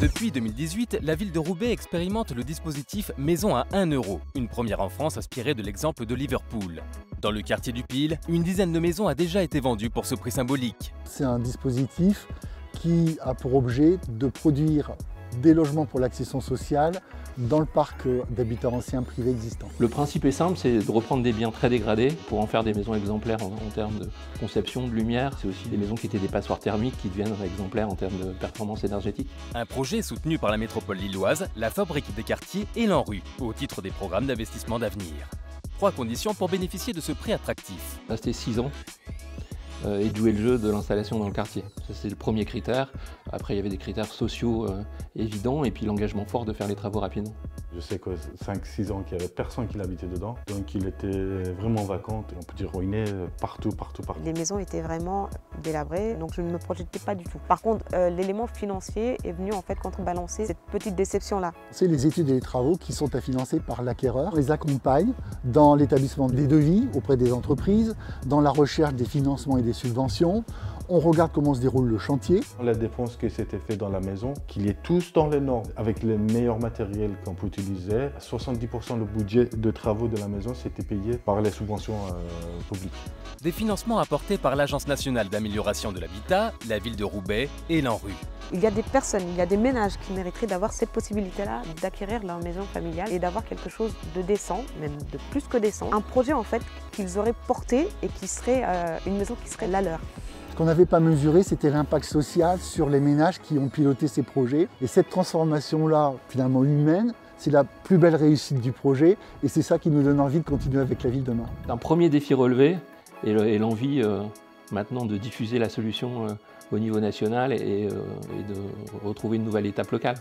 Depuis 2018, la ville de Roubaix expérimente le dispositif Maison à 1 euro, une première en France inspirée de l'exemple de Liverpool. Dans le quartier du Pile, une dizaine de maisons a déjà été vendues pour ce prix symbolique. C'est un dispositif qui a pour objet de produire des logements pour l'accession sociale dans le parc d'habitats anciens privés existants. Le principe est simple, c'est de reprendre des biens très dégradés pour en faire des maisons exemplaires en termes de conception, de lumière. C'est aussi des maisons qui étaient des passoires thermiques qui deviennent exemplaires en termes de performance énergétique. Un projet soutenu par la métropole lilloise, la Fabrique des quartiers et l'ANRU, au titre des programmes d'investissement d'avenir. 3 conditions pour bénéficier de ce prêt attractif. Rester 6 ans et de jouer le jeu de l'installation dans le quartier. Ça, c'est le premier critère. Après, il y avait des critères sociaux évidents et puis l'engagement fort de faire les travaux rapidement. Je sais que 5-6 ans qu'il n'y avait personne qui habitait dedans, donc il était vraiment vacant, on peut dire ruiné partout. Les maisons étaient vraiment délabrées, donc je ne me projetais pas du tout. Par contre, l'élément financier est venu en fait contrebalancer cette petite déception-là. C'est les études et les travaux qui sont à financer par l'acquéreur. On les accompagne dans l'établissement des devis auprès des entreprises, dans la recherche des financements et des subventions. On regarde comment se déroule le chantier. La dépense qui s'était faite dans la maison, qu'il y ait tous dans les normes, avec les meilleurs matériels qu'on peut utiliser. 70% du budget de travaux de la maison, c'était payé par les subventions publiques. Des financements apportés par l'Agence nationale d'amélioration de l'habitat, la ville de Roubaix et l'ANRU. Il y a des personnes, il y a des ménages qui mériteraient d'avoir cette possibilité-là d'acquérir leur maison familiale et d'avoir quelque chose de décent, même de plus que décent. Un projet en fait qu'ils auraient porté et qui serait une maison qui serait la leur. Ce qu'on n'avait pas mesuré, c'était l'impact social sur les ménages qui ont piloté ces projets. Et cette transformation-là, finalement humaine, c'est la plus belle réussite du projet et c'est ça qui nous donne envie de continuer avec la ville demain. Un premier défi relevé et l'envie maintenant de diffuser la solution au niveau national et de retrouver une nouvelle étape locale.